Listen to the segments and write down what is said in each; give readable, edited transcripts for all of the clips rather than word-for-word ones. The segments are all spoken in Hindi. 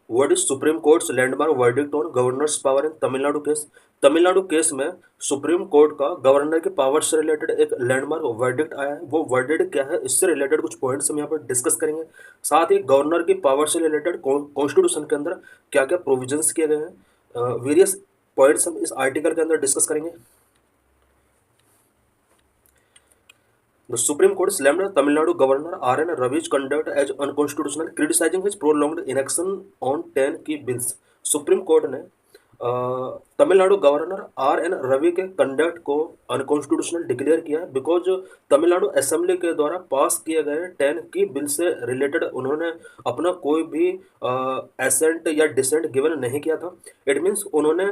What is supreme courts landmark verdict on governors power in Tamil Nadu case. Tamil Nadu case में सुप्रीम कोर्ट का गवर्नर के पावर से रिलेटेड एक लैंडमार्क वर्डिक्ट आया है। वो वर्डिक्ट क्या है, इससे रिलेटेड कुछ पॉइंट्स हम यहाँ पर डिस्कस करेंगे। साथ ही गवर्नर की पावर से रिलेटेड कॉन्स्टिट्यूशन के अंदर क्या क्या प्रोविजंस किए गए हैं, वेरियस पॉइंट्स हम इस आर्टिकल के अंदर डिस्कस करेंगे। The Supreme Court slammed Tamil Nadu Governor R.N. Ravi's conduct as unconstitutional, criticizing his prolonged inaction on 10 key bills. Supreme court ने तमिलनाडु गवर्नर R.N. रवि के कंडक्ट को अनकॉन्स्टिट्यूशनल डिक्लेयर किया है बिकॉज तमिलनाडु असेंबली के द्वारा पास किए गए 10 की बिल से रिलेटेड उन्होंने अपना कोई भी एसेंट या डिसेंट गिवन नहीं किया था। इट मीन्स उन्होंने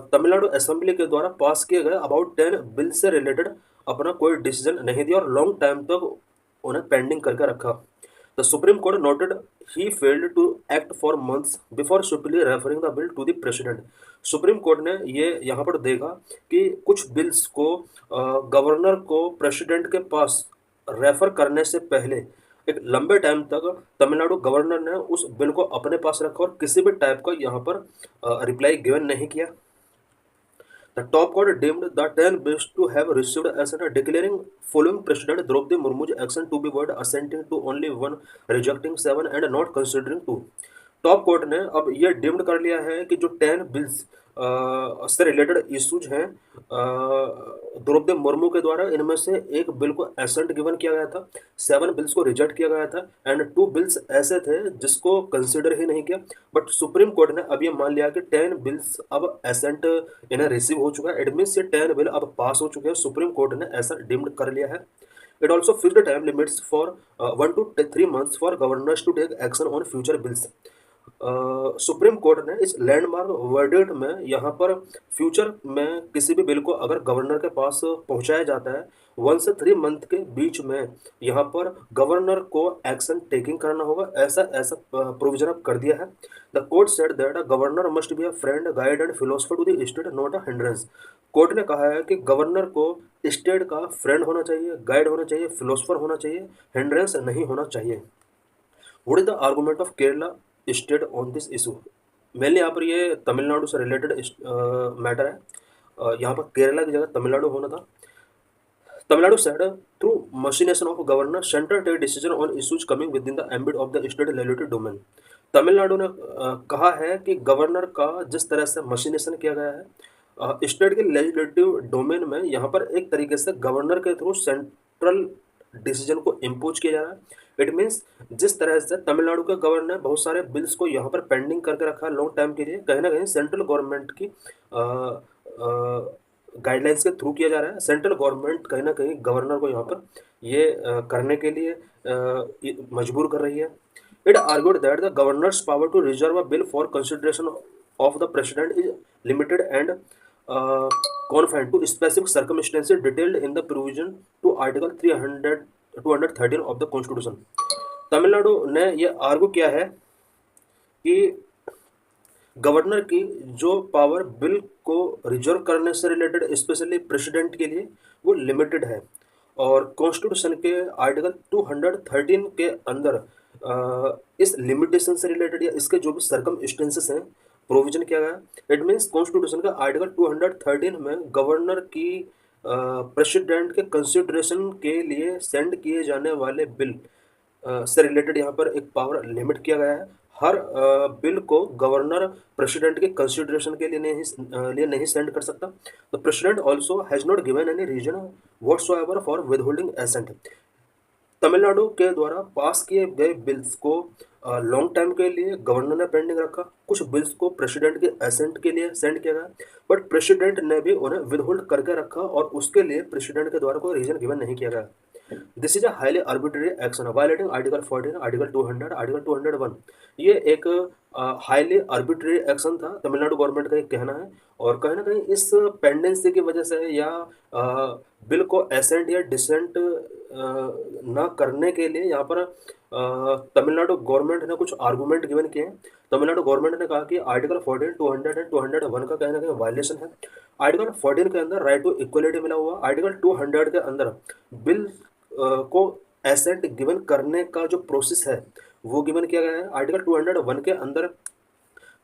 तमिलनाडु असेंबली के द्वारा पास किए गए अबाउट 10 बिल से रिलेटेड अपना कोई डिसीजन नहीं दिया और लॉन्ग टाइम तक उन्हें पेंडिंग करके रखा। The supreme court noted he failed to act for months before superiorly referring the bill to the president. Supreme court ने ये यहाँ पर देखा कि कुछ बिल्स को गवर्नर को प्रेसिडेंट के पास रेफर करने से पहले एक लंबे टाइम तक तमिलनाडु गवर्नर ने उस बिल को अपने पास रखा और किसी भी टाइप का यहाँ पर रिप्लाई गिवन नहीं किया। The top court deemed the 10 bills to have received assent, declaring following President Draupadi Murmu's action to be void, assenting to only one, rejecting 7 and not considering 2। Top court ने अब ये डीम्ड कर लिया है कि जो 10 बिल्स से रिलेटेड इश्यूज हैं द्रौपदी मुर्मू के द्वारा, इनमें से एक बिल को एसेंट गिवन किया गया था, 7 बिल्स को रिजेक्ट किया गया था एंड 2 बिल्स ऐसे थे जिसको कंसिडर ही नहीं किया। बट सुप्रीम कोर्ट ने अब ये मान लिया कि 10 बिल्स अब एसेंट इन्हें रिसीव हो चुका है। इट मीन्स ये 10 बिल अब पास हो चुके हैं। सुप्रीम कोर्ट ने ऐसा डीम्ड कर लिया है। It also fixed time limits for 1 to 3 months for governors to take action on future bills। Supreme court ने इस लैंडमार्क वर्डिक्ट में यहाँ पर फ्यूचर में किसी भी बिल को अगर गवर्नर के पास पहुँचाया जाता है 1 से 3 मंथ के बीच में यहाँ पर गवर्नर को एक्शन टेकिंग करना होगा, ऐसा ऐसा प्रोविजन अब कर दिया है। The court said that a governor must be a friend guide and philosopher to the state not a hindrance. Court ने कहा है कि गवर्नर को स्टेट का फ्रेंड होना चाहिए, गाइड होना चाहिए, फिलोसफर होना चाहिए, हिंड्रेंस नहीं होना चाहिए। What is the argument of Kerala state on this issue. Mainly यहाँ पर ये तमिलनाडु से रिलेटेड मैटर है। यहाँ पर केरला की जगह तमिलनाडु होना था। Tamil Nadu said through machination of governor central take decision on issues coming within the ambit of the state legislative domain। Tamil Nadu ने कहा है कि गवर्नर का जिस तरह से मशीनेशन किया गया है स्टेट के लेजिस्लेटिव डोमेन में, यहाँ पर एक तरीके से गवर्नर के थ्रू सेंट्रल डिसीजन को इम्पोज किया जा रहा है। इट मीन्स जिस तरह से तमिलनाडु के गवर्नर ने बहुत सारे बिल्स को यहाँ पर पेंडिंग करके रखा है लॉन्ग टाइम के लिए, कहीं ना कहीं सेंट्रल गवर्नमेंट की गाइडलाइंस के थ्रू किया जा रहा है। सेंट्रल गवर्नमेंट कहीं ना कहीं गवर्नर को यहाँ पर ये करने के लिए मजबूर कर रही है। It argued that the governor's power to reserve a bill for consideration of the president is limited and confined to specific circumstances detailed in the provision to Article 213 of the Constitution। Tamil Nadu ने यह आर्गू किया है कि गवर्नर की जो पावर बिल को रिजर्व करने से रिलेटेड स्पेशली प्रेसिडेंट के लिए वो लिमिटेड है और कॉन्स्टिट्यूशन के आर्टिकल 213 के अंदर इस लिमिटेशन से रिलेटेड या इसके जो भी सर्कमस्टेंसेस हैं प्रोविजन किया गया। इट मीन्स कॉन्स्टिट्यूशन का आर्टिकल 213 में गवर्नर की प्रेसिडेंट के कंसिडरेशन के लिए सेंड किए जाने वाले बिल से रिलेटेड यहाँ पर एक पावर लिमिट किया गया है। हर बिल को गवर्नर प्रेसिडेंट के कंसिडरेशन के लिए नहीं सेंड कर सकता। The president also has not given any reason whatsoever for withholding assent. Tamil Nadu के द्वारा पास किए गए बिल्स को लॉन्ग टाइम के लिए गवर्नर ने पेंडिंग रखा, कुछ बिल्स को प्रेसिडेंट के एसेंट के लिए सेंड किया गया, बट प्रेसिडेंट ने भी उन्हें विदहोल्ड करके रखा और उसके लिए प्रेसिडेंट के द्वारा कोई रीजन गिवन नहीं किया गया। This is a highly arbitrary action violating article 14, article 200, article 201। ये एक हाईली आर्बिट्रेरी एक्शन था, तमिलनाडु गवर्नमेंट का एक कहना है। और कहीं ना कहीं इस पेंडेंसी की वजह से या बिल को एसेंट या डिसेंट ना करने के लिए यहाँ पर तमिलनाडु गवर्नमेंट ने कुछ आर्गूमेंट गिवन किए हैं। तमिलनाडु गवर्नमेंट ने कहा कि आर्टिकल 14, 200 एंड 201 का कहीं ना कहीं वायलेशन है। आर्टिकल 14 के अंदर राइट टू इक्वलिटी मिला हुआ, आर्टिकल 200 के अंदर बिल को एसेंट गिवन करने का जो प्रोसेस है वो गिवन किया गया है। आर्टिकल 201 के अंदर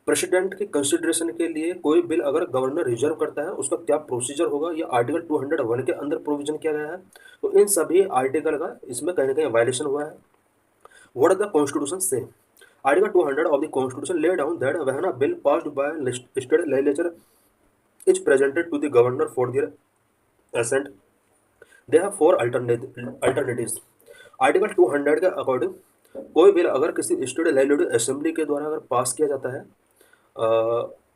प्रेसिडेंट के कंसिडरेशन के लिए कोई बिल अगर गवर्नर रिजर्व करता है उसका क्या प्रोसीजर होगा, ये आर्टिकल 201 के अंदर प्रोविजन किया गया है। तो इन सभी आर्टिकल का इसमें कहीं ना कहीं वायलेशन हुआ है। व्हाट द कॉन्स्टिट्यूशन से? Article 200 of the constitution lay down that when a bill passed by state legislature is presented to the governor for their assent, they have four alternatives. Article 200 के अकॉर्डिंग कोई बिल अगर किसी स्टेट लेजिस्लेटिव असेंबली के द्वारा अगर पास किया जाता है,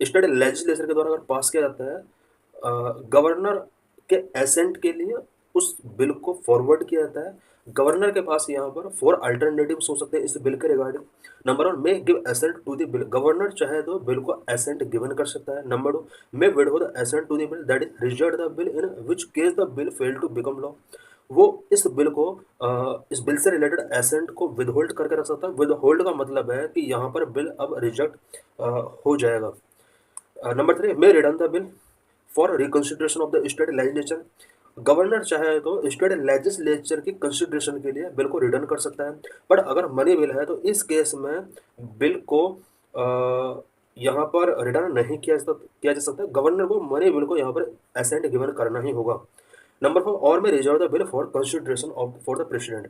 स्टेट लेजिस्लेचर के द्वारा अगर पास किया जाता है, गवर्नर के एसेंट के लिए उस बिल को फॉरवर्ड किया जाता है। गवर्नर के पास यहाँ पर फोर अल्टरनेटिव्स हो सकते हैं इस बिल के regarding. Number one, may give assent to the bill, governor चाहे तो बिल को एसेंट गिवन कर सकता है। नंबर टू, मे विदहो the assent to the bill, that is reject the bill in which case the bill fail to become law, वो इस बिल को इस बिल से रिलेटेड एसेंट को विदहोल्ड करके रख सकता है। विदहोल्ड का मतलब है कि यहाँ पर बिल अब रिजेक्ट हो जाएगा। Number three, may return the bill for reconsideration of the state legislature, governor चाहे तो स्टेट लेजिस्लेचर की कंसिडरेशन के लिए बिल को रिटर्न कर सकता है। बट अगर मनी बिल है तो इस केस में बिल को यहाँ पर रिटर्न नहीं किया जा सकता। गवर्नर को मनी बिल को यहाँ पर एसेंट गिवन करना ही होगा। नंबर फोर, और में reserve the bill for consideration of for the president,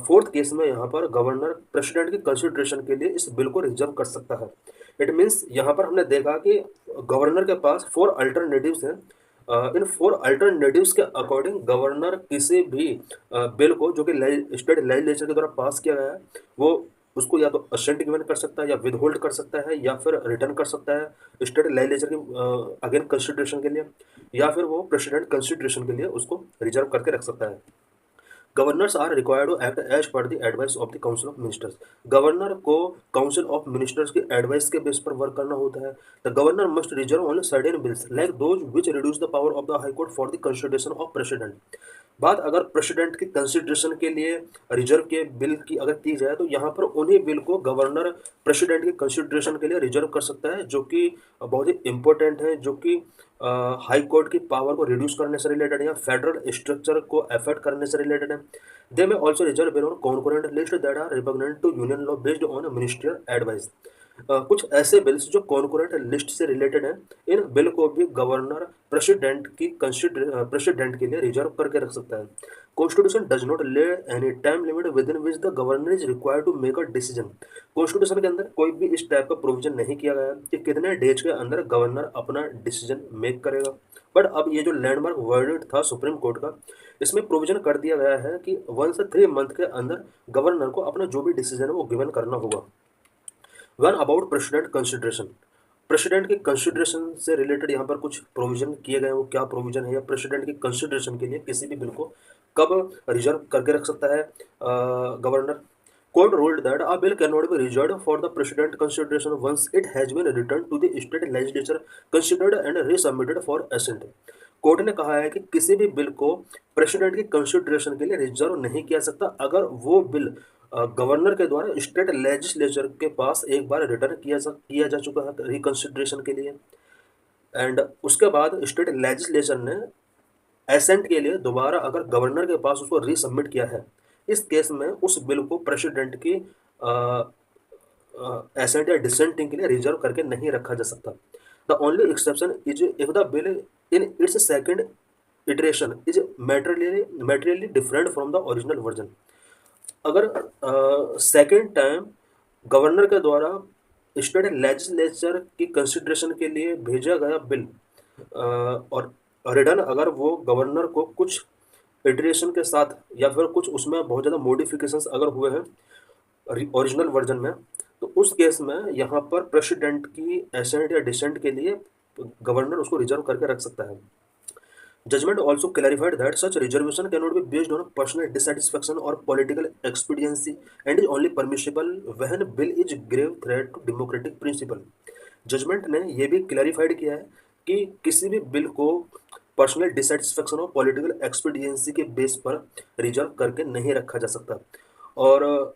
fourth case में यहाँ पर गवर्नर प्रेसिडेंट की कंसिडरेशन के लिए इस बिल को रिजर्व कर सकता है। इट मीन्स यहाँ पर हमने देखा कि गवर्नर के पास फोर अल्टरनेटिव्स हैं। इन फोर अल्टरनेटिव्स के अकॉर्डिंग गवर्नर किसी भी बिल को जो कि स्टेट लेजिस्लेचर के द्वारा पास किया गया है वो उसको या तो असेंट गिवन कर सकता है या विदहोल्ड कर सकता है या फिर रिटर्न कर सकता है स्टेट लेजिस्लेचर की अगेन कंसिडरेशन के लिए, या फिर वो प्रेसिडेंट कंसिडरेशन के लिए उसको रिजर्व करके रख सकता है। Governors are required to act as per the advice of the council of ministers, governor को काउंसिल ऑफ मिनिस्टर्स की एडवाइस के बेस पर वर्क करना होता है। The governor must reserve only certain bills like those which reduce the power of the high court for the consideration of president. बात अगर प्रेसिडेंट की कंसिडरेशन के लिए रिजर्व के बिल की अगर की जाए तो यहाँ पर उन्हीं बिल को गवर्नर प्रेसिडेंट की कंसिडरेशन के लिए रिजर्व कर सकता है जो कि बहुत ही इंपॉर्टेंट है, जो कि हाई कोर्ट की पावर को रिड्यूस करने से रिलेटेड है या फेडरल स्ट्रक्चर को अफेक्ट करने से रिलेटेड है। They may also reserve bill on concurrent list that are repugnant to union law based on ministerial advice. कुछ ऐसे बिल्स जो कॉन्करेंट लिस्ट से रिलेटेड हैं, इन बिल को भी गवर्नर प्रेसिडेंट के लिए रिजर्व करके रख सकता है। Constitution does not lay any time limit within which the governor is required to make a decision, constitution के अंदर कोई भी इस टाइप का प्रोविजन नहीं किया गया है कि कितने डेज के अंदर गवर्नर अपना डिसीजन मेक करेगा। बट अब ये जो लैंडमार्क वर्डिक्ट था सुप्रीम कोर्ट का, इसमें प्रोविजन कर दिया गया है कि 1 से 3 मंथ के अंदर गवर्नर को अपना जो भी डिसीजन है वो गिवन करना होगा। One about president consideration, president की कंसिडरेशन से रिलेटेड यहाँ पर कुछ प्रोविजन किए गए हैं, वो क्या प्रोविजन है या प्रेसिडेंट की कंसिडरेशन के लिए किसी भी बिल को कब रिजर्व करके रख सकता है governor. Court ruled that a bill can not be reserved for the president consideration once it has been return to the state legislature considered and resubmitted for assent. Court ने कहा है कि किसी भी बिल को प्रेसिडेंट की कंसिडरेशन के लिए रिजर्व नहीं किया सकता अगर वो बिल गवर्नर के द्वारा स्टेट लेजिस्लेचर के पास एक बार रिटर्न किया जा चुका है रिकंसिडरेशन के लिए, एंड उसके बाद स्टेट लेजिस्लेचर ने एसेंट के लिए दोबारा अगर गवर्नर के पास उसको रीसबमिट किया है, इस केस में उस बिल को प्रेसिडेंट की एसेंट या डिसेंटिंग के लिए रिजर्व करके नहीं रखा जा सकता। The only exception is if the bill in its second iteration is materially different from the original version. अगर सेकेंड टाइम गवर्नर के द्वारा स्टेट लेजिस्लेचर की कंसिडरेशन के लिए भेजा गया बिल और रिटर्न अगर वो गवर्नर को कुछ इटरेशन के साथ या फिर कुछ उसमें बहुत ज़्यादा मॉडिफिकेशंस अगर हुए हैं ओरिजिनल वर्जन में, तो उस केस में यहाँ पर प्रेसिडेंट की एसेंट या डिसेंट के लिए गवर्नर उसको रिजर्व करके रख सकता है। Judgment also clarified that such reservation cannot be based on personal dissatisfaction or political expediency and is only permissible when bill is grave threat to democratic principle। Judgement ने यह भी क्लैरिफाइड किया है कि किसी भी बिल को पर्सनल डिससेटिस्फेक्शन और पॉलिटिकल एक्सपीडियंसी के बेस पर रिजर्व करके नहीं रखा जा सकता, और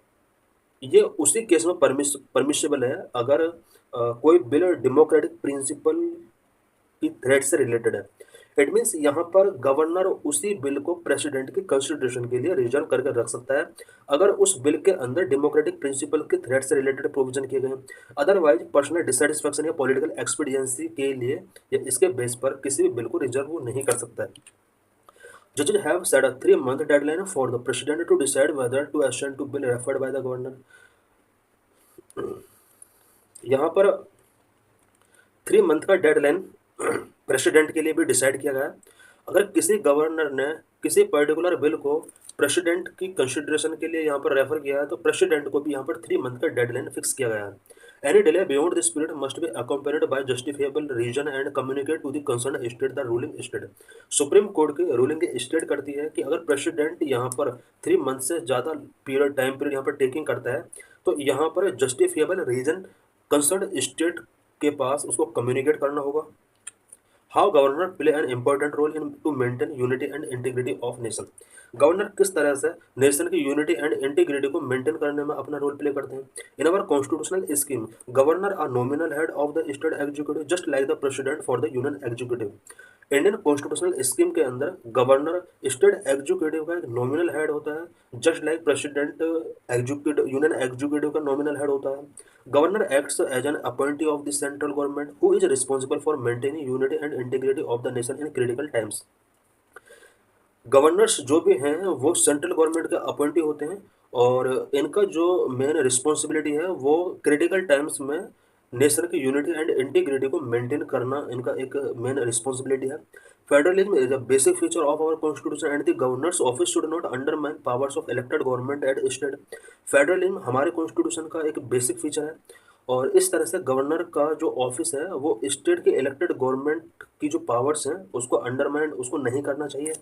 ये उसी केस में परमिशेबल है अगर कोई बिल डेमोक्रेटिक प्रिंसिपल की थ्रेट से रिलेटेड है। इट मीन्स यहाँ पर गवर्नर उसी बिल को प्रेसिडेंट की कंसिडरेशन के लिए रिजर्व करके रख सकता है अगर उस बिल के अंदर डेमोक्रेटिक प्रिंसिपल के थ्रेट से रिलेटेड प्रोविजन किए गए हैं। अदरवाइज पर्सनल डिससेटिस्फैक्शन या पॉलिटिकल एक्सपीडियंसी के लिए या इसके बेस पर किसी भी बिल को रिजर्व वो नहीं कर सकता है। Judges have set a 3-month deadline for the president to decide whether to assent to bill referred by the governor. यहाँ पर 3 मंथ का डेडलाइन प्रेसिडेंट के लिए भी डिसाइड किया गया है। अगर किसी गवर्नर ने किसी पर्टिकुलर बिल को प्रेसिडेंट की कंसिडरेशन के लिए यहाँ पर रेफर किया है तो प्रेसिडेंट को भी यहाँ पर 3 मंथ का डेडलाइन फिक्स किया गया है। Any delay beyond this period must be accompanied by justifiable reason and communicate to the concern state the ruling state. Supreme court की रूलिंग स्टेट करती है कि अगर प्रेसिडेंट यहाँ पर 3 मंथ से ज़्यादा टाइम पीरियड यहाँ पर टेकिंग करता है तो यहाँ पर जस्टिफिएबल रीजन कंसर्न स्टेट के पास उसको कम्युनिकेट करना होगा। How governor play an important role in to maintain unity and integrity of nation. Governor किस तरह से नेशन की यूनिटी एंड इंटीग्रिटी को मेंटेन करने में अपना रोल प्ले करते हैं। In our constitutional scheme governor are nominal head of the state executive just like the president for the union executive. Indian constitutional scheme के अंदर गवर्नर स्टेट एग्जीक्यूटिव का एक नॉमिनल हेड होता है just like president executive union executive का नॉमिनल हेड होता है। Governor acts as an appointee of the central government who is responsible for maintaining unity and integrity of the nation in critical times. Governors जो भी हैं वो सेंट्रल गवर्नमेंट के अपॉइंटी होते हैं और इनका जो मेन रिस्पॉन्सिबिलिटी है वो क्रिटिकल टाइम्स में नेशन की यूनिटी एंड इंटीग्रिटी को मेंटेन करना इनका एक मेन रिस्पॉन्सिबिलिटी है। Federalism is a basic feature of our constitution and the governor's office should not undermine powers of elected government at state. Federalism हमारे कॉन्स्टिट्यूशन का एक बेसिक फीचर है और इस तरह से गवर्नर का जो ऑफिस है वो स्टेट के इलेक्टेड गवर्नमेंट की जो पावर्स हैं उसको अंडरमाइन उसको नहीं करना चाहिए।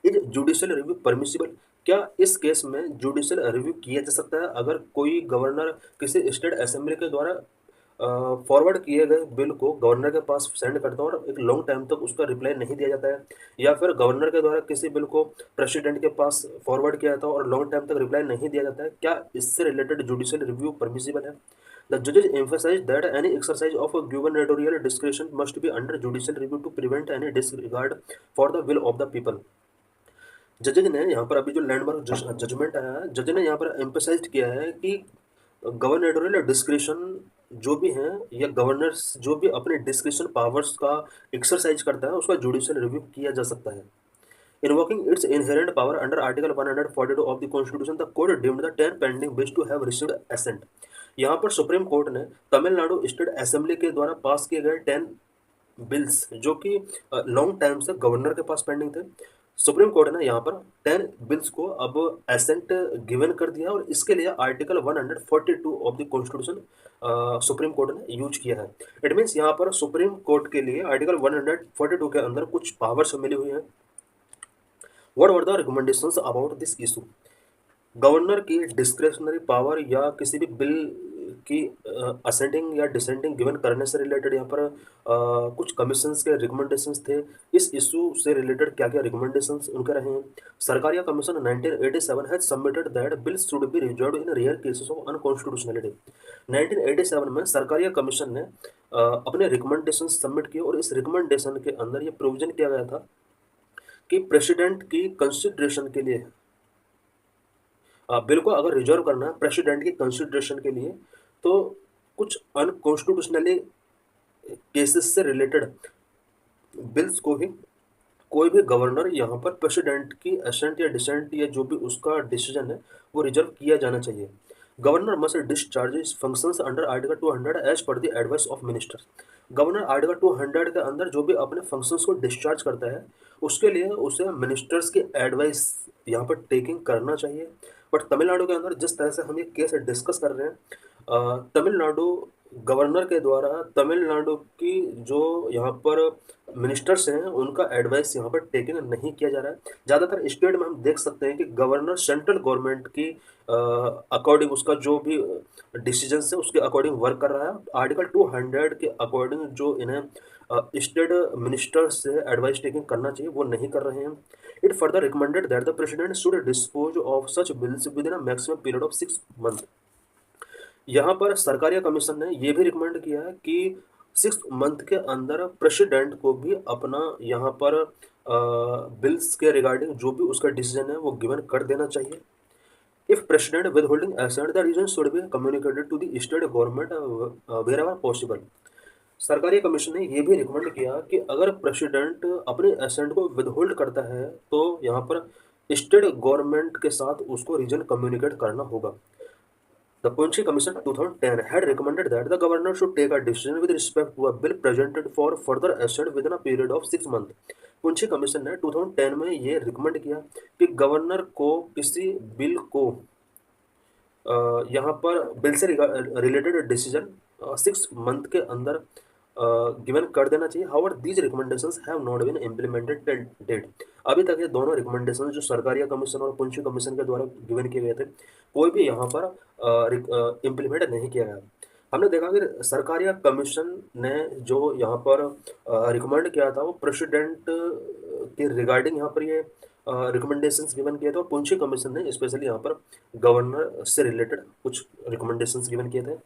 Is judicial review permissible. क्या इस केस में जुडिशियल रिव्यू किया जा सकता है अगर कोई गवर्नर किसी स्टेट असेंबली के द्वारा फॉरवर्ड किए गए बिल को गवर्नर के पास सेंड करता है और एक लॉन्ग टाइम तक उसका रिप्लाई नहीं दिया जाता है या फिर गवर्नर के द्वारा किसी बिल को प्रेसिडेंट के पास फॉरवर्ड किया जाता है और लॉन्ग टाइम तक रिप्लाई नहीं दिया जाता है, क्या इससे रिलेटेड जुडिशियल रिव्यू परमिसिबल है। The judges emphasize that any exercise of a gubernatorial discretion must be under judicial review to prevent any disregard for the will of the people। जजेज ने यहाँ पर अभी जो लैंडमार्क जजमेंट आया है जज ने यहाँ पर एम्फेसाइज किया है कि गवर्नेटोरियल डिस्क्रिशन जो भी हैं या गवर्नर्स जो भी अपने डिस्क्रिशन पावर्स का एक्सरसाइज करता है उसका जुडिशियल रिव्यू किया जा सकता है। Invoking its inherent power under Article 142 of the Constitution, the court deemed the 10 pending bills to have received assent। यहाँ पर सुप्रीम कोर्ट ने तमिलनाडु स्टेट असेंबली के द्वारा पास किए गए 10 बिल्स जो कि लॉन्ग टाइम से गवर्नर के पास पेंडिंग थे, सुप्रीम कोर्ट ने यहाँ पर 10 बिल्स को अब एसेंट गिवन कर दिया और इसके लिए article 142 of the constitution supreme court ने यूज किया है। इट मीन्स यहाँ पर सुप्रीम कोर्ट के लिए आर्टिकल 142 के अंदर कुछ पावर्स मिली हुई हैं। What were the recommendations about this issue. Governor की डिस्क्रिशनरी पावर या किसी भी बिल की असेंडिंग या डिसेंडिंग गिवन करने से रिलेटेड यहाँ पर कुछ कमीशंस के रिकमेंडेशंस थे। इस इशू से रिलेटेड क्या क्या रिकमेंडेशंस उनके रहे हैं। Sarkaria commission 1987 has submitted that bills should be reserved in rare cases of unconstitutionality. 1987 में सरकारिया कमीशन ने अपने रिकमेंडेशन सबमिट किए और इस रिकमेंडेशन के अंदर ये प्रोविजन किया गया था कि प्रेसिडेंट की कंसिडरेशन के लिए बिल को अगर रिजर्व करना है प्रेसिडेंट की कंसिडरेशन के लिए तो कुछ अनकॉन्स्टिट्यूशनली केसेस से रिलेटेड बिल्स को ही कोई भी गवर्नर यहाँ पर प्रेसिडेंट की असेंट या डिसेंट या जो भी उसका डिसीजन है वो रिजर्व किया जाना चाहिए। Governor must discharge functions under article 200 as per the advice of minister. Governor article 200 के अंदर जो भी अपने फंक्शंस को डिस्चार्ज करता है उसके लिए उसे मिनिस्टर्स की एडवाइस यहाँ पर टेकिंग करना चाहिए। बट तमिलनाडु के अंदर जिस तरह से हम ये केस डिस्कस कर रहे हैं तमिलनाडु गवर्नर के द्वारा तमिलनाडु की जो यहाँ पर मिनिस्टर्स हैं उनका एडवाइस यहाँ पर टेकिंग नहीं किया जा रहा है। ज़्यादातर स्टेट में हम देख सकते हैं कि गवर्नर सेंट्रल गवर्नमेंट की अकॉर्डिंग उसका जो भी डिसीजन है उसके अकॉर्डिंग वर्क कर रहा है। आर्टिकल 200 के अकॉर्डिंग जो इन्हें स्टेट मिनिस्टर से एडवाइस टेकिंग करना चाहिए वो नहीं कर रहे हैं। It further recommended that the president should dispose of such bills with in a maximum period of 6 month. यहाँ पर सरकारिया कमीशन ने यह भी रिकमेंड किया है कि 6 मंथ के अंदर प्रेसिडेंट को भी अपना यहाँ पर बिल्स के रिगार्डिंग जो भी उसका डिसीजन है वो गिवन कर देना चाहिए। If president withholding assent, the reason should be communicated to the state government wherever possible। सरकारी कमीशन ने ये भी रिकमेंड किया कि अगर प्रेसिडेंट अपने एसेंट को विदहोल्ड करता है तो यहाँ पर स्टेट गवर्नमेंट के साथ उसको रीजन कम्युनिकेट करना होगा। The Punchy Commission 2010 had recommended that the governor should take a decision with respect to a bill presented for further assent within a period of 6 months। Punchhi commission ने 2010 में ये रिकमेंड किया कि गवर्नर को किसी बिल को यहाँ पर बिल से रिलेटेड डिसीजन 6 मंथ के अंदर गिवन कर देना चाहिए। However these recommendations have not been implemented till date. अभी तक ये दोनों रिकमेंडेशन जो सरकारिया कमीशन और पुंछी कमीशन के द्वारा गिवन किए गए थे कोई भी यहाँ पर इम्प्लीमेंट नहीं किया गया। हमने देखा कि सरकारिया कमीशन ने जो यहाँ पर रिकमेंड किया था वो प्रेसिडेंट के रिगार्डिंग यहाँ पर ये रिकमेंडेशंस गिवन किए थे और पुंछी कमीशन ने स्पेशली यहाँ पर गवर्नर से रिलेटेड कुछ रिकमेंडेशंस गिवन किए थे।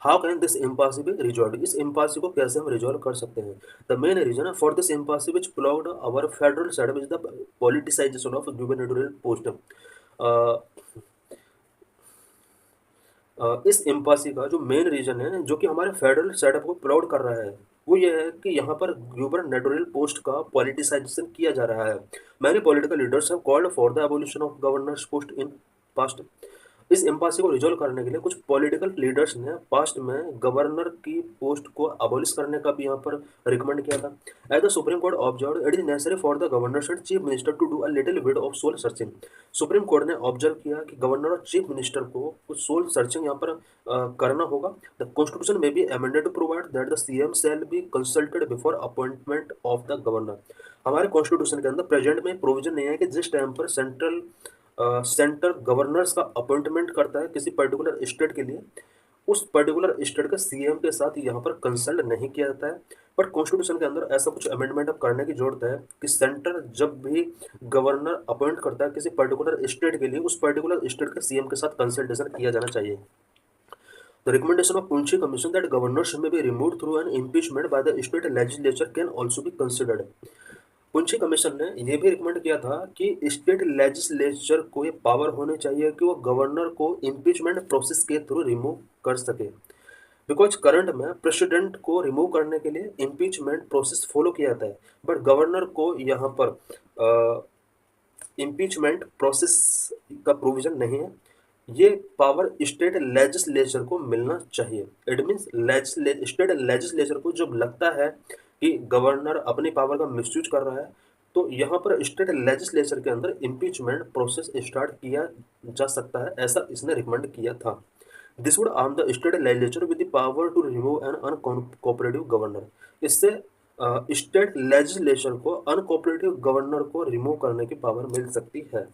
How can this impasse be resolve, इस इम्पास को कैसे हम रिजॉल्व कर सकते हैं। The main reason for this impasse which plagued our federal setup is the politicisation of gubernatorial post. इस इम्पासी का जो मेन रीजन है जो कि हमारे फेडरल सेटअप को प्राउड कर रहा है वो ये है कि यहाँ पर गुबर्नेटोरियल पोस्ट का पॉलिटिसाइजेशन किया जा रहा है। Many political leaders have called for the abolition of governors post in past. इस इम्पासी को रिजॉल्व करने के लिए कुछ पॉलिटिकल लीडर्स ने पास्ट में गवर्नर की पोस्ट को अबॉलिश करने का भी यहाँ पर रिकमेंड किया था। As the supreme court observe it is necessary for the governor and chief minister to do a little bit of soul searching. Supreme court ने ऑब्जर्व किया कि गवर्नर और चीफ मिनिस्टर को कुछ सोल सर्चिंग यहाँ पर करना होगा। The constitution may be amended to provide that the CM shall be consulted before appointment of the governor. हमारे कॉन्स्टिट्यूशन के अंदर प्रेजेंट में प्रोविजन नहीं है कि जिस टाइम पर सेंटर गवर्नर्स का अपॉइंटमेंट करता है किसी पर्टिकुलर स्टेट के लिए उस पर्टिकुलर स्टेट के सीएम के साथ यहाँ पर कंसल्ट नहीं किया जाता है। बट कॉन्स्टिट्यूशन के अंदर ऐसा कुछ अमेंडमेंट अब करने की जरूरत है कि सेंटर जब भी गवर्नर अपॉइंट करता है किसी पर्टिकुलर स्टेट के लिए उस पर्टिकुलर स्टेट के सीएम के साथ कंसल्टेशन किया जाना चाहिए। The recommendation of Punchy Commission that governors may be removed through an impeachment by the state legislature can also be considered। Punchhi commission ने यह भी रिकमेंड किया था कि स्टेट लेजिस्लेचर को ये पावर होनी चाहिए कि वो गवर्नर को इम्पीचमेंट प्रोसेस के थ्रू रिमूव कर सके। बिकॉज करंट में प्रेसिडेंट को रिमूव करने के लिए इम्पीचमेंट प्रोसेस फॉलो किया जाता है बट गवर्नर को यहाँ पर इम्पीचमेंट प्रोसेस का प्रोविजन नहीं है। ये पावर स्टेट लेजिस्लेचर को मिलना चाहिए। इट मीन्स स्टेट लेजिस्लेचर को जब लगता है कि गवर्नर अपनी पावर का मिसयूज कर रहा है तो यहाँ पर स्टेट लेजिस्लेचर के अंदर इम्पीचमेंट प्रोसेस स्टार्ट किया जा सकता है, ऐसा इसने रिकमेंड किया था। This would arm the state legislature with the power to remove an uncooperative governor. इससे स्टेट लेजिस्लेचर को अनकोऑपरेटिव गवर्नर को रिमूव करने की पावर मिल सकती है।